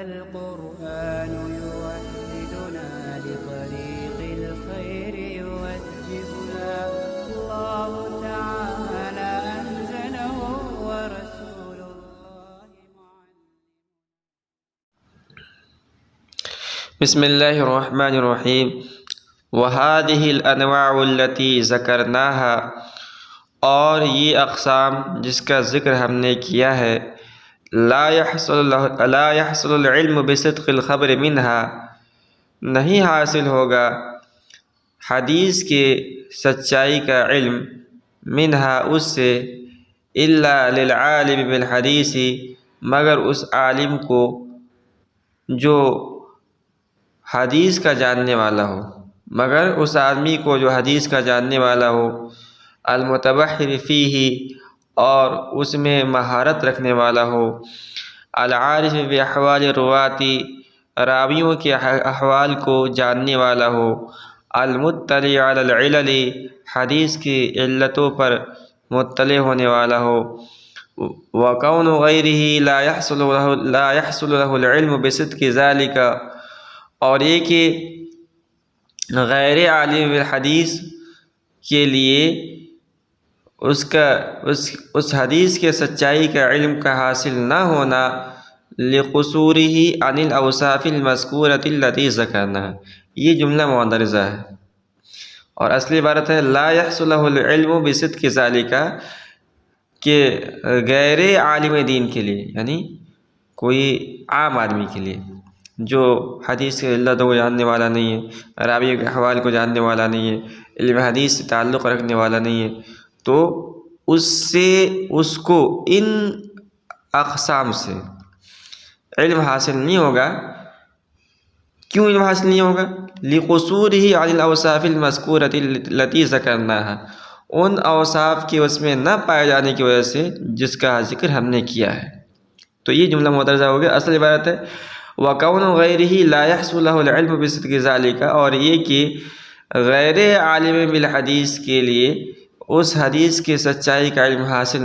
القرآن يوحدنا لطريق الخير يوجهنا الله تعالى أنزله ورسول الله بسم اللہ الرحمن الرحیم وهذه الانواع التي ذکرناها، اور یہ اقسام جس کا ذکر ہم نے کیا ہے، لا يحصل العلم بصدق الخبر منها، نہیں حاصل ہوگا حدیث کے سچائی کا علم منها اس سے، الا للعالم بالحدیث، مگر اس عالم کو جو حدیث کا جاننے والا ہو، مگر اس آدمی کو جو حدیث کا جاننے والا ہو، المتبحر فیہ، اور اس میں مہارت رکھنے والا ہو، العارف باحوال الرواة، راویوں کے احوال کو جاننے والا ہو، المطلع علی العلل، حدیث کی علتوں پر مطلع ہونے والا ہو، وکون غیرہ لا يحصل له العلم بصدق ذلك، اور یہ کہ غیر عالم بالحدیث کے لیے اس حدیث کے سچائی کا علم کا حاصل نہ ہونا، لقصورہ عن الاوصاف المذکورۃ التی ذکرناها، یہ جملہ معترضہ ہے، اور اصلی عبارت ہے لا يحصل له العلم بصدق ذلك، کہ غیر عالم دین کے لیے، یعنی کوئی عام آدمی کے لیے جو حدیث کے علتوں کو جاننے والا نہیں ہے، راوی کے احوال کو جاننے والا نہیں ہے، علم حدیث سے تعلق رکھنے والا نہیں ہے، تو اس کو ان اقسام سے علم حاصل نہیں ہوگا۔ کیوں علم حاصل نہیں ہوگا؟ لقصورہ عن الاوصاف المذکورۃ التی ذکرناها، ان اوصاف کے اس میں نہ پائے جانے کی وجہ سے جس کا ذکر ہم نے کیا ہے۔ تو یہ جملہ معترضہ ہو گیا۔ اصل عبارت ہے وَكَوْنُ غَيْرِهِ لَا يَحْصُلُ لَهُ الْعِلْمُ بِصِدْقِ ذَلِكَ، اور یہ کہ غیر عالم بالحدیث کے لیے اس حدیث کے سچائی کا علم حاصل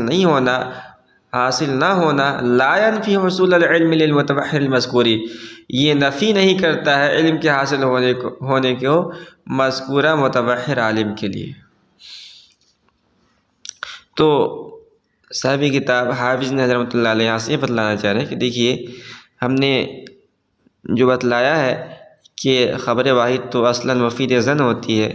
نہ ہونا لا ينفي حصول العلم للمتبحر المذکور، یہ نفی نہیں کرتا ہے علم کے حاصل ہونے کو مذکورہ متبحر عالم کے لیے۔ تو صاحب کتاب حافظ نے رحمۃ اللہ علیہ یہاں سے یہ بتلانا چاہ رہے ہیں کہ دیکھیے، ہم نے جو بتلایا ہے کہ خبر واحد تو اصلاً مفید ظن ہوتی ہے،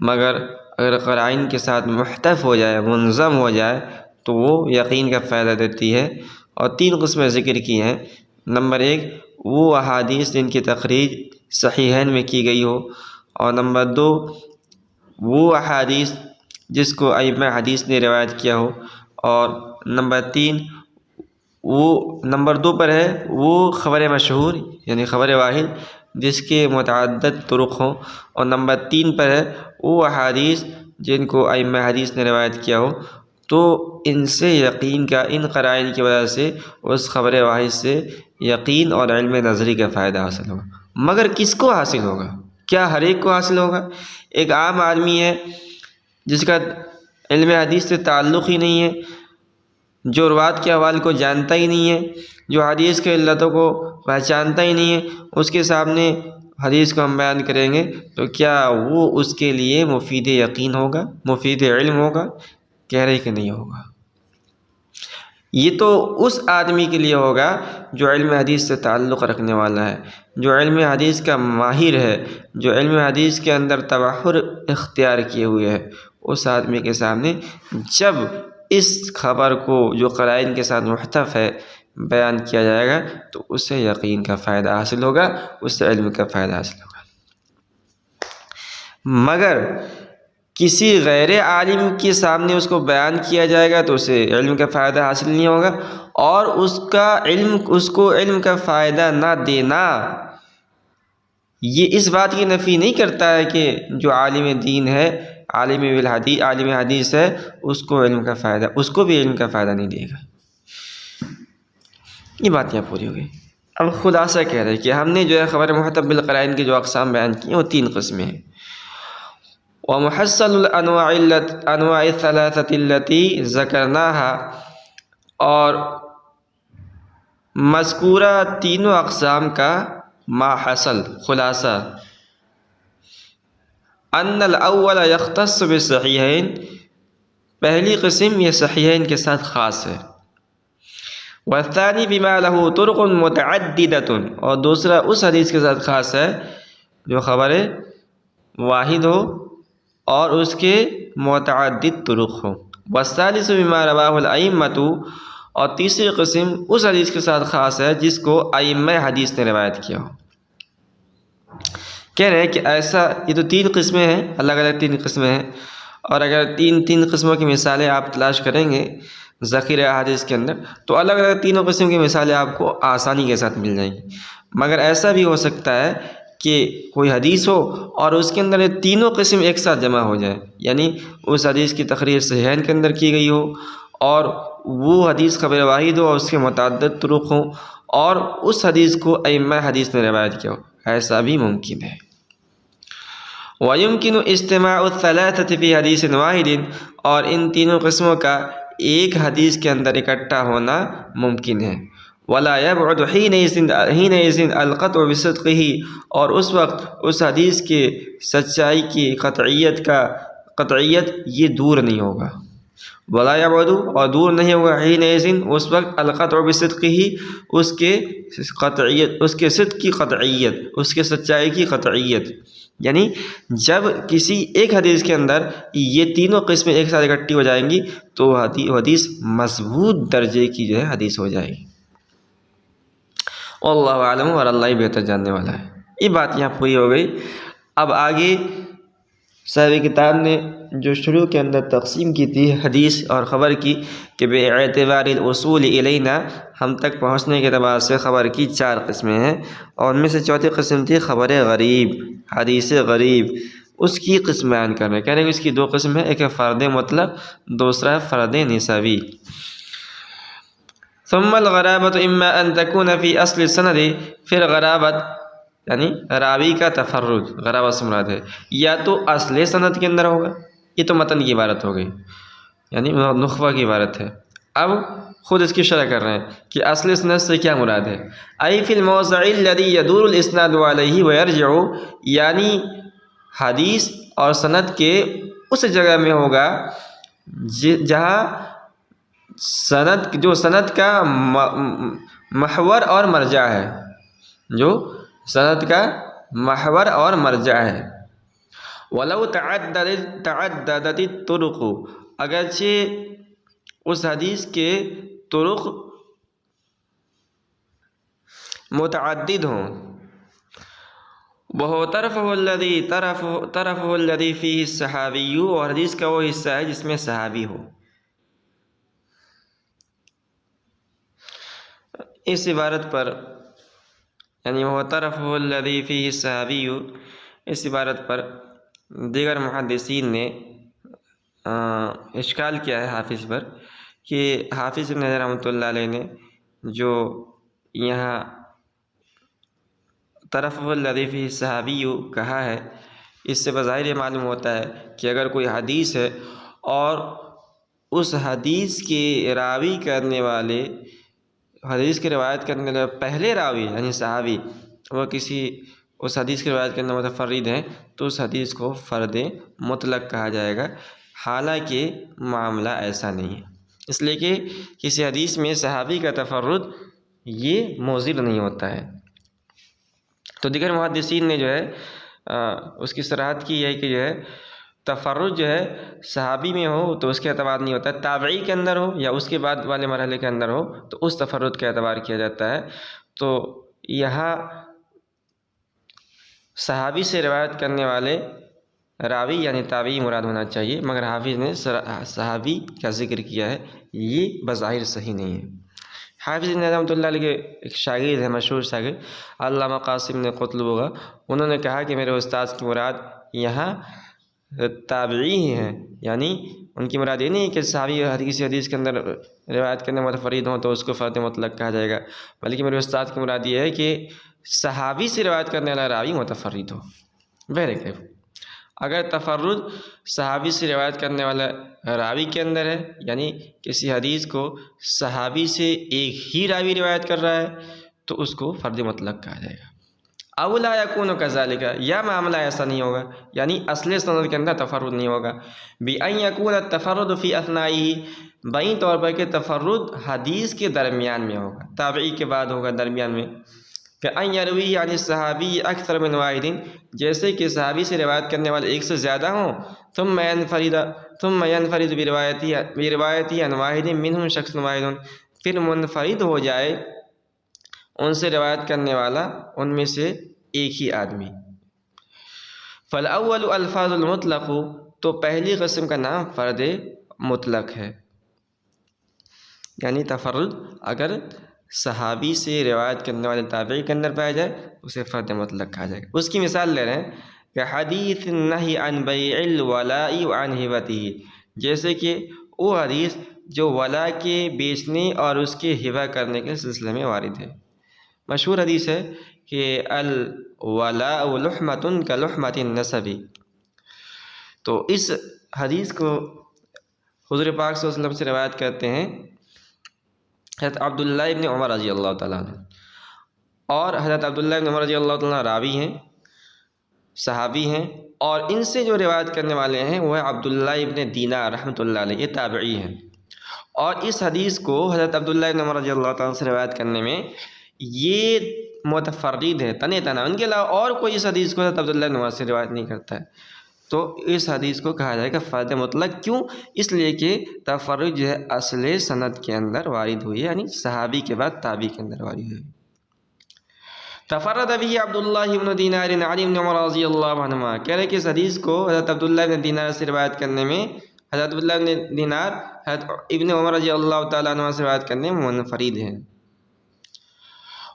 مگر اگر قرائن کے ساتھ محتف ہو جائے، منظم ہو جائے، تو وہ یقین کا فائدہ دیتی ہے۔ اور 3 قسمیں ذکر کی ہیں۔ نمبر 1 وہ احادیث جن کی تخریج صحیحین میں کی گئی ہو، اور نمبر 2 وہ احادیث جس کو ائمہ حدیث نے روایت کیا ہو، اور نمبر 3 وہ نمبر 2 پر ہے وہ خبر مشہور یعنی خبر واحد جس کے متعدد طرق ہوں، اور نمبر 3 پر ہے وہ احادیث جن کو ائمہ حدیث نے روایت کیا ہو۔ تو ان سے یقین کا، ان قرائن کی وجہ سے اس خبر واحد سے یقین اور علم نظری کا فائدہ حاصل ہوگا۔ مگر کس کو حاصل ہوگا؟ کیا ہر ایک کو حاصل ہوگا؟ ایک عام آدمی ہے جس کا علم حدیث سے تعلق ہی نہیں ہے، جو روات کے احوال کو جانتا ہی نہیں ہے، جو حدیث کے علتوں کو پہچانتا ہی نہیں ہے، اس کے سامنے حدیث کو ہم بیان کریں گے تو کیا وہ اس کے لیے مفید یقین ہوگا، مفید علم ہوگا؟ کہہ رہے کہ نہیں ہوگا۔ یہ تو اس آدمی کے لیے ہوگا جو علم حدیث سے تعلق رکھنے والا ہے، جو علم حدیث کا ماہر ہے، جو علم حدیث کے اندر تبحر اختیار کیے ہوئے ہے۔ اس آدمی کے سامنے جب اس خبر کو جو قرائن کے ساتھ محتف ہے بیان کیا جائے گا تو اس سے یقین کا فائدہ حاصل ہوگا، اس سے علم کا فائدہ حاصل ہوگا۔ مگر کسی غیر عالم کے سامنے اس کو بیان کیا جائے گا تو اسے علم کا فائدہ حاصل نہیں ہوگا، اور اس کو علم کا فائدہ نہ دینا یہ اس بات کی نفی نہیں کرتا ہے کہ جو عالم دین ہے، عالم حدیث ہے، اس کو بھی علم کا فائدہ نہیں دے گا۔ یہ بات یہاں پوری ہو گئی۔ اب خلاصہ کہہ رہے کہ ہم نے جو ہے خبر محتف بالقرائن کی جو اقسام بیان کی ہیں وہ 3 قسمیں ہیں۔ ومحصل الانواع الثلاثة التي ذکرناها، اور مذکورہ تینوں اقسام کا ما حصل خلاصہ ان الاول یختص بالصحیحین، پہلی قسم یہ صحیحین کے ساتھ خاص ہے، والثانی بما له طرق متعددۃ، اور دوسرا اس حدیث کے ساتھ خاص ہے جو خبر واحد ہو اور اس کے متعدد طرق ہوں، والثالث بما رواه الائمۃ، اور تیسری قسم اس حدیث کے ساتھ خاص ہے جس کو ائمہ حدیث نے روایت کیا ہو۔ کہہ رہے ہیں کہ ایسا، یہ تو تین قسمیں ہیں، الگ الگ تین قسمیں ہیں، اور اگر تین قسموں کی مثالیں آپ تلاش کریں گے ذخیرہ احادیث کے اندر تو الگ الگ تینوں قسم کی مثالیں آپ کو آسانی کے ساتھ مل جائیں گی۔ مگر ایسا بھی ہو سکتا ہے کہ کوئی حدیث ہو اور اس کے اندر یہ تینوں قسم ایک ساتھ جمع ہو جائے، یعنی اس حدیث کی تقریر صحیحین کے اندر کی گئی ہو اور وہ حدیث خبر واحد ہو اور اس کے متعدد طرق ہوں اور اس حدیث کو ائمہ حدیث نے روایت کیا ہو، ایسا بھی ممکن ہے۔ وَيُمْكِنُ اجتماع الثلاثة فی حدیث واحد، اور ان تینوں قسموں کا ایک حدیث کے اندر اکٹھا ہونا ممکن ہے۔ وَلَا يَبْعُدُ حِينَئِذٍ الْقَطْعُ بِصِدْقِهِ، اور اس وقت اس حدیث کے سچائی کی قطعیت یہ دور نہیں ہوگا۔ وَلَا يَبْعُدُ، اور دور نہیں ہوگا، حِينَئِذٍ اس وقت الْقَطْعُ بِصِدْقِهِ اس کے قطعیت، اس کے صدق کی قطعیت، اس کے سچائی کی قطعیت، یعنی جب کسی ایک حدیث کے اندر یہ تینوں قسمیں ایک ساتھ اکٹھی ہو جائیں گی تو حدیث مضبوط درجے کی جو ہے حدیث ہو جائے گی۔ واللہ عالم، اور اللہ ہی بہتر جاننے والا ہے۔ یہ بات یہاں پوری ہو گئی۔ اب آگے صاحب کتاب نے جو شروع کے اندر تقسیم کی تھی حدیث اور خبر کی کہ بے اعتبار الاصول الینا، ہم تک پہنچنے کے اعتبار سے خبر کی 4 قسمیں ہیں، اور ان میں سے چوتھی قسم تھی خبر غریب، حدیث غریب، اس کی قسم بیان کر رہے ہیں۔ کہہ رہے ہیں کہ اس کی 2 قسم ہیں، ایک ہے فرد مطلق، دوسرا ہے فرد نسبی۔ ثم الغرابۃ اما ان تکون فی اصل السند، پھر غرابت یعنی راوی کا تفرد، غرابت سے مراد ہے یا تو اصل سند کے اندر ہوگا، یہ تو متن کی عبارت ہو گئی، یعنی نخبہ کی عبارت ہے۔ اب خود اس کی شرح کر رہے ہیں کہ اصل سند سے کیا مراد ہے۔ ای فی الموضع الذی یدور الاسناد علیہ ویرجع، یعنی حدیث اور سند کے اس جگہ میں ہوگا جہاں سند کا محور اور مرجع ہے، جو سند کا محور اور مرجع ہے۔ ولو تعددت الطرق، اگرچہ اس حدیث کے طرق متعدد ہوں۔ وہو طرفہ الذی فیہ الصحابی، اور حدیث کا وہ حصہ ہے جس میں صحابی ہو۔ اس عبارت پر یعنی وہ طرفہ الذی فیہ الصحابی، اس عبارت پر دیگر محدثین نے اشکال کیا ہے حافظ پر، کہ حافظ ابن حجر رحمۃ اللہ علیہ نے جو یہاں طرفہ الذی فیہ الصحابی کہا ہے، اس سے بظاہر یہ معلوم ہوتا ہے کہ اگر کوئی حدیث ہے اور اس حدیث کے راوی کرنے والے، حدیث کی روایت کرنے والے پہلے راوی یعنی صحابی وہ کسی اس حدیث کی روایت کرنے متفرد ہیں تو اس حدیث کو فرد مطلق کہا جائے گا، حالانکہ معاملہ ایسا نہیں ہے، اس لیے کہ کسی حدیث میں صحابی کا تفرد یہ موزل نہیں ہوتا ہے۔ تو دیگر محدثین نے جو ہے اس کی صراحت کی ہے کہ جو ہے تفرد جو ہے صحابی میں ہو تو اس کے اعتبار نہیں ہوتا ہے، تابعی کے اندر ہو یا اس کے بعد والے مرحلے کے اندر ہو تو اس تفرد کا اعتبار کیا جاتا ہے۔ تو یہاں صحابی سے روایت کرنے والے راوی یعنی تابعی مراد ہونا چاہیے، مگر حافظ نے صحابی کا ذکر کیا ہے، یہ بظاہر صحیح نہیں ہے۔ حافظ ابن رحمۃ اللہ علیہ کے ایک شاگرد ہے، مشہور شاگرد علامہ قاسم نے قطلبغہ، انہوں نے کہا کہ میرے استاد کی مراد یہاں تابعی ہی ہیں، یعنی ان کی مراد یہ نہیں کہ صحابی کسی حدیث کے اندر روایت کرنے متفرد ہوں تو اس کو فرد مطلق کہا جائے گا، بلکہ میرے استاد کی مراد یہ ہے کہ صحابی سے روایت کرنے والا راوی متفرد ہو۔ بہرکیف اگر تفرد صحابی سے روایت کرنے والا راوی کے اندر ہے، یعنی کسی حدیث کو صحابی سے ایک ہی راوی روایت کر رہا ہے، تو اس کو فرد مطلق کہا جائے گا۔ او لا یکون کذالک، یا معاملہ ایسا نہیں ہوگا، یعنی اصل سند کے اندر تفرد نہیں ہوگا، بان یکون التفرد فی اثنائہ، بائیں طور پر کہ تفرد حدیث کے درمیان میں ہوگا، تابعی کے بعد ہوگا درمیان میں، کہ ان یروی عن الصحابی اکثر من واحد، جیسے کہ صحابی سے روایت کرنے والے ایک سے زیادہ ہوں، ثم ینفرد بروایتی عن واحد منہم شخص واحد، پھر منفرد ہو جائے ان سے روایت کرنے والا ان میں سے ایک ہی آدمی۔ فالاول الفاظ المطلق، تو پہلی قسم کا نام فرد مطلق ہے، یعنی تفرد اگر صحابی سے روایت کرنے والے تابعی کے اندر پایا جائے اسے فرد مطلق کہا جائے گا۔ اس کی مثال لے رہے ہیں کہ حدیث النہی عن بیع الولاء وعن ہبتہ، جیسے کہ وہ حدیث جو ولا کے بیچنے اور اس کے ہبہ کرنے کے سلسلے میں وارد ہے۔ مشہور حدیث ہے کہ الولاء لحمۃ کلحمۃ النسب، تو اس حدیث کو حضور پاک صلی اللہ علیہ وسلم سے روایت کرتے ہیں حضرت عبداللہ ابن عمر رضی اللہ تعالیٰ عنہ، اور حضرت عبداللہ ابن عمر رضی اللہ تعالیٰ عنہ راوی ہیں، صحابی ہیں، اور ان سے جو روایت کرنے والے ہیں وہ ہے عبداللہ ابن دینار رحمۃ اللہ علیہ، یہ تابعی ہیں، اور اس حدیث کو حضرت عبداللہ ابن عمر رضی اللہ تعالیٰ عنہ سے روایت کرنے میں یہ متفرد ہے، تنہ تنہا، ان کے علاوہ اور کوئی اس حدیث کو حضرت عبداللہ ابن عمر سے روایت نہیں کرتا ہے، تو اس حدیث کو کہا جائے گا فرد مطلق۔ کیوں؟ اس لیے کہ تفرد جو ہے اصل سند کے اندر وارد ہوئی ہے، یعنی صحابی کے بعد تابعی کے اندر وارد ہوئی۔ تفرد به عبداللہ ابن دینار عن ابن عمر رضی اللہ عنہما، کہہ رہے کہ اس حدیث کو حضرت عبداللہ ابن دینار سے روایت کرنے میں، حضرت عبداللہ ابن دینار حضرت ابن عمر رضی اللہ تعالیٰ عنہ سے روایت کرنے میں منفرد ہیں۔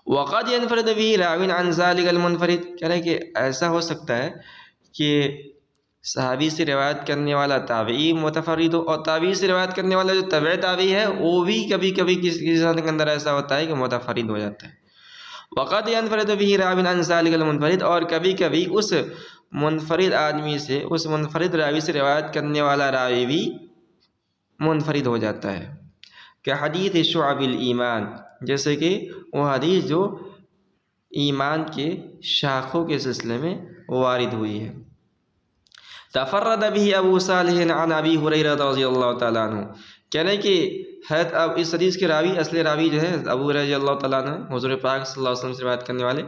وقد ينفرد به راو عن ذلك المنفرد، کہہ رہے کہ ایسا ہو سکتا ہے کہ صحابی سے روایت کرنے والا تابعی متفرد ہو، اور تابعی سے روایت کرنے والا جو تبع تابعی ہے وہ بھی کبھی کبھی کسی سند کے اندر ایسا ہوتا ہے کہ متفرد ہو جاتا ہے۔ وقد ينفرد به راو عن ذلك المنفرد، اور کبھی کبھی اس منفرد آدمی سے، اس منفرد راوی سے روایت کرنے والا راوی بھی منفرد ہو جاتا ہے، کہ حدیث شعب الایمان، جیسے کہ وہ حدیث جو ایمان کے شاخوں کے سلسلے میں وارد ہوئی ہے۔ تفرد به ابو صالح عن ابی ہریرہ رضی اللہ تعالیٰ عنہ، کہہ رہے کہ حضرت اس حدیث کے راوی، اصل راوی جو ہے ابو ہریرہ رضی اللہ تعالیٰ عنہ، حضور پاک صلی اللہ علیہ وسلم سے روایت کرنے والے،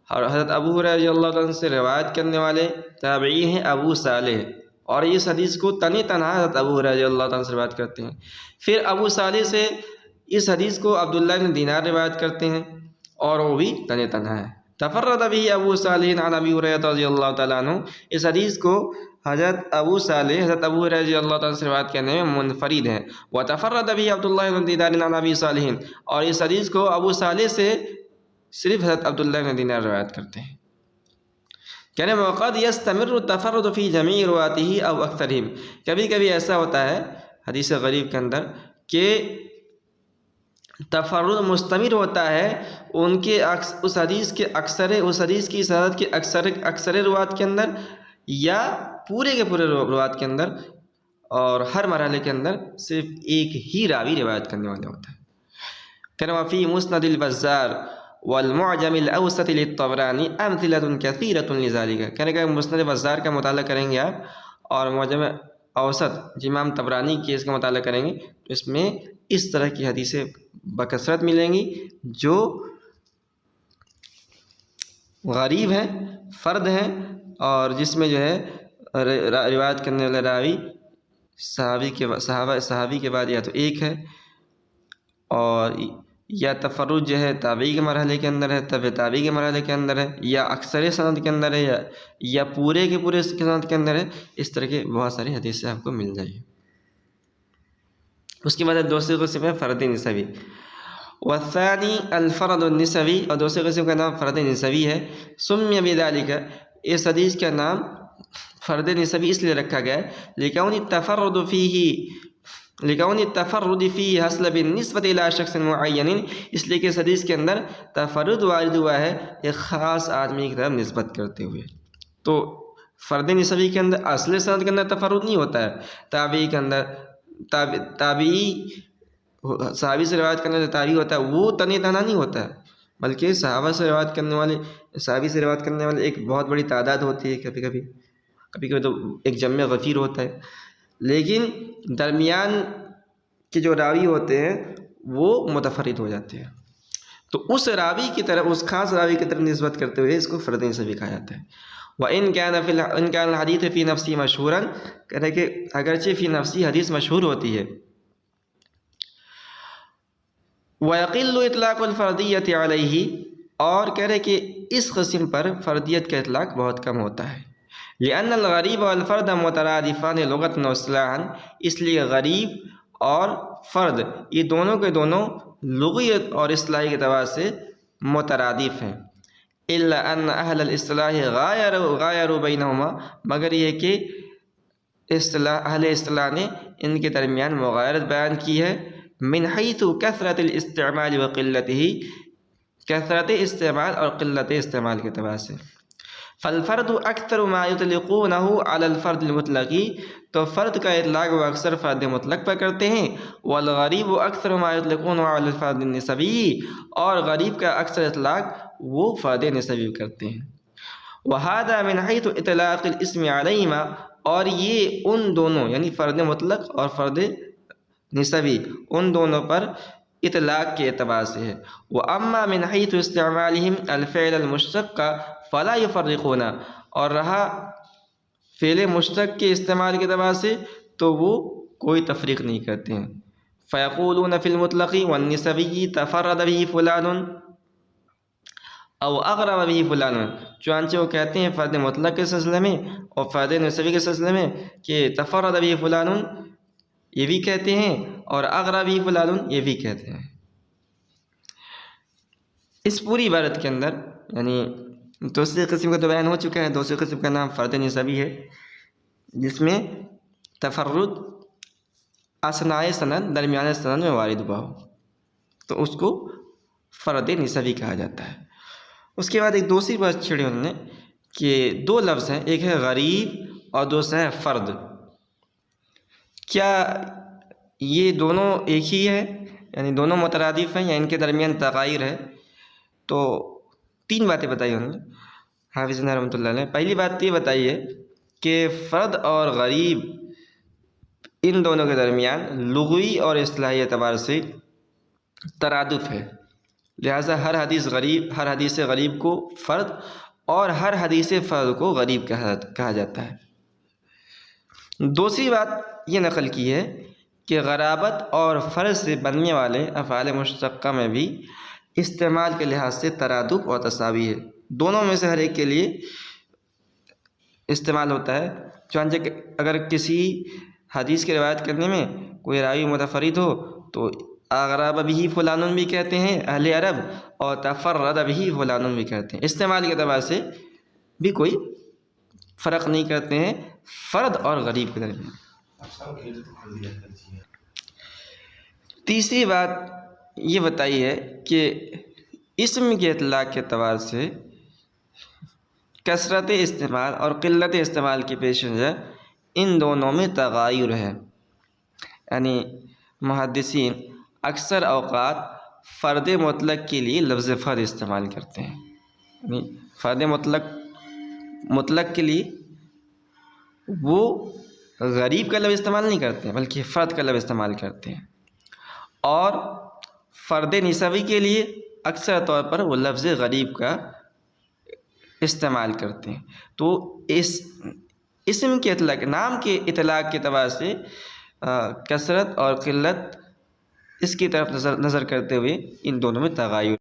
اور حضرت ابو ہریرہ رضی اللہ تعالیٰ عنہ سے روایت کرنے والے تابعی ہیں ابو صالح، اور اس حدیث کو تنہ تنہا حضرت ابو ہریرہ رضی اللہ تعالیٰ عنہ سے روایت کرتے ہیں۔ پھر ابو صالح سے اس حدیث کو عبداللہ بن دینار روایت کرتے ہیں، اور وہ بھی تنہ تنہا ہے۔ تفرد به ابو صالح عن ابی ہریرہ رضی اللہ تعالیٰ عنہ، اس حدیث کو حضرت ابو صالح حضرت ابو ہریرہ رضی اللہ تعالیٰ سے روایت کرنے میں منفرد ہیں۔ وتفرد به عبداللہ بن دینار عن ابی صالح، اور اس حدیث کو ابو صالح سے صرف حضرت عبداللہ بن دینار روایت کرتے ہیں۔ کہنے وقد یستمر التفرد فی جمیع رواته او اکثرهم، کبھی کبھی ایسا ہوتا ہے حدیث غریب کے اندر کہ تفرد مستمر ہوتا ہے ان کے اس حدیث کی صنعت کے اکثر روات کے اندر، یا پورے کے پورے روات کے اندر، اور ہر مرحلے کے اندر صرف ایک ہی راوی روایت کرنے والا ہوتا ہے۔ کہنا فی مسند البزار والمعجم الاوسط للطبرانی امثلۃ کثیرۃ لذلک، کہنے کہ مسند بزار کا مطالعہ کریں گے آپ، اور معجم اوسط امام طبرانی کی اس کا مطالعہ کریں گے تو اس میں اس طرح کی حدیثیں بکثرت ملیں گی جو غریب ہیں، فرد ہیں، اور جس میں جو ہے روایت کرنے والا راوی صحابی کے بعد یا تو ایک ہے، اور یا تفرد جو ہے تابعی کے مرحلے کے اندر ہے، تبع تابعی کے مرحلے کے اندر ہے، یا اکثر سند کے اندر ہے، یا پورے کے پورے سند کے اندر ہے۔ اس طرح کے بہت ساری حدیثیں آپ کو مل جائیں گی۔ اس کی مدد دوسری قسم ہے فرد نسبی، والثانی الفرد النسبی، اور دوسری قسم کا نام فرد نسبی ہے۔ سمی بذالک، اس حدیث کا نام فرد نسبی اس لیے رکھا گیا ہے لکون التفرد فيه حصل بالنسبة الى شخص معین، اس لیے کہ اس حدیث کے اندر تفرد وارد ہوا ہے ایک خاص آدمی کی طرف نسبت کرتے ہوئے۔ تو فرد نسبی کے اندر اصل سند کے اندر تفرد نہیں ہوتا ہے، تابعی کے اندر تابعی صحابی سے روایت کرنے سے تابعی ہوتا ہے، وہ تنی تنہا نہیں ہوتا ہے، بلکہ صحابہ سے روایت کرنے والے، صحابی سے روایت کرنے والے ایک بہت بڑی تعداد ہوتی ہے، کبھی کبھی تو ایک جمع غفیر ہوتا ہے، لیکن درمیان کے جو راوی ہوتے ہیں وہ متفرد ہو جاتے ہیں، تو اس راوی کی طرف، اس خاص راوی کی طرف نسبت کرتے ہوئے اس کو فرد نسبی کہا جاتا ہے۔ وَإِنْ كَانَ الْحَدِيثُ فِي نَفْسِهِ مَشْهُورًا، کہہ رہے کہ اگرچہ فی نفسی حدیث مشہور ہوتی ہے، وَيَقِلُّ إِطْلَاقُ الْفَرْدِيَّةِ عَلَيْهِ، اور کہہ رہے کہ اس قسم پر فردیت کا اطلاق بہت کم ہوتا ہے، لِأَنَّ الْغَرِيبَ وَالْفَرْدَ مُتَرَادِفَانِ لُغَةً وَاصْطِلَاحًا، اس لیے غریب اور فرد یہ دونوں کے دونوں لغویت اور اصطلاحی اعتبار سے مترادف ہیں، إِلَّا أَنَّ أَهْلَ الْإِصْطِلَاحِ غَايَرُوا بَيْنَهُمَا، مگر یہ کہ اہل اصطلاح نے ان کے درمیان مغایرت بیان کی ہے، من حیث کثرت الاستعمال وقلته، کثرت استعمال اور قلت استعمال کے اعتبار سے، فالفرد اکثر ما یطلقونه علی الفرد المطلق، تو فرد کا اطلاق وہ اکثر فرد مطلق پر کرتے ہیں، والغریب اکثر ما یطلقونه علی الفرد النسبی، اور غریب کا اکثر اطلاق وہ فرد نسبی کرتے ہیں، وهذا من حيث اطلاق الاسم عليهما، اور یہ ان دونوں یعنی فرد مطلق اور فرد نسبی ان دونوں پر اطلاق کے اعتبار سے ہے، وَأَمَّا مِنْ حَيْثُ اسْتِعْمَالِهِمْ الْفِعْلَ الْمُشْتَقَّ فَلَا يُفَرِّقُونَ، اور رہا فعل مشتق کے استعمال کے اعتبار سے تو وہ کوئی تفریق نہیں کرتے ہیں، فَيَقُولُونَ فِي الْمُطْلَقِ وَالنِّسَبِيِّ تَفَرَّدَ بِهِ فُلَانٌ او اغرب به فلان، چنانچہ وہ کہتے ہیں فرد مطلق کے سلسلے میں اور فرد نسبی کے سلسلے میں کہ تفرد به فلان یہ بھی کہتے ہیں اور اغرب به فلان یہ بھی کہتے ہیں۔ اس پوری عبارت کے اندر یعنی دوسری قسم کا تو بیان ہو چکا ہے، دوسری قسم کا نام فرد نسبی ہے، جس میں تفرد اثناء سند، درمیان سند میں وارد ہوا ہو تو اس کو فرد نسبی کہا جاتا ہے۔ اس کے بعد ایک دوسری بات چھیڑی انہوں نے کہ دو لفظ ہیں، ایک ہے غریب اور دوسرا ہے فرد، کیا یہ دونوں ایک ہی ہے یعنی دونوں مترادف ہیں یا ان کے درمیان تغایر ہے؟ تو تین باتیں بتائی انہوں نے حافظ رحمۃ اللہ علیہ۔ پہلی بات یہ بتائی ہے کہ فرد اور غریب ان دونوں کے درمیان لغوی اور اصطلاحی اعتبار سے ترادف ہے، لہٰذا ہر حدیث غریب کو فرد اور ہر حدیث فرد کو غریب کہا جاتا ہے۔ دوسری بات یہ نقل کی ہے کہ غرابت اور فرد سے بننے والے افعال مشتقہ میں بھی استعمال کے لحاظ سے ترادف اور تساوی ہے، دونوں میں سے ہر ایک کے لیے استعمال ہوتا ہے، چنانچہ اگر کسی حدیث کی روایت کرنے میں کوئی راوی متفرد ہو تو اغرب به فلان بھی کہتے ہیں اہل عرب اور تفرد به فلان بھی کہتے ہیں، استعمال کے اعتبار سے بھی کوئی فرق نہیں کرتے ہیں فرد اور غریب کے درمیان۔ تیسری بات یہ بتائی ہے کہ اسم کے اطلاق کے اعتبار سے کثرت استعمال اور قلت استعمال کے پیش نظر ان دونوں میں تغایر ہے، یعنی محدثین اکثر اوقات فرد مطلق کے لیے لفظ فرد استعمال کرتے ہیں، یعنی فرد مطلق کے لیے وہ غریب کا لفظ استعمال نہیں کرتے ہیں بلکہ فرد کا لفظ استعمال کرتے ہیں، اور فرد نسبی کے لیے اکثر طور پر وہ لفظ غریب کا استعمال کرتے ہیں۔ تو اس اسم کے اطلاق، نام کے اطلاق کے اعتبار سے کثرت اور قلت اس کی طرف نظر کرتے ہوئے ان دونوں میں تغایر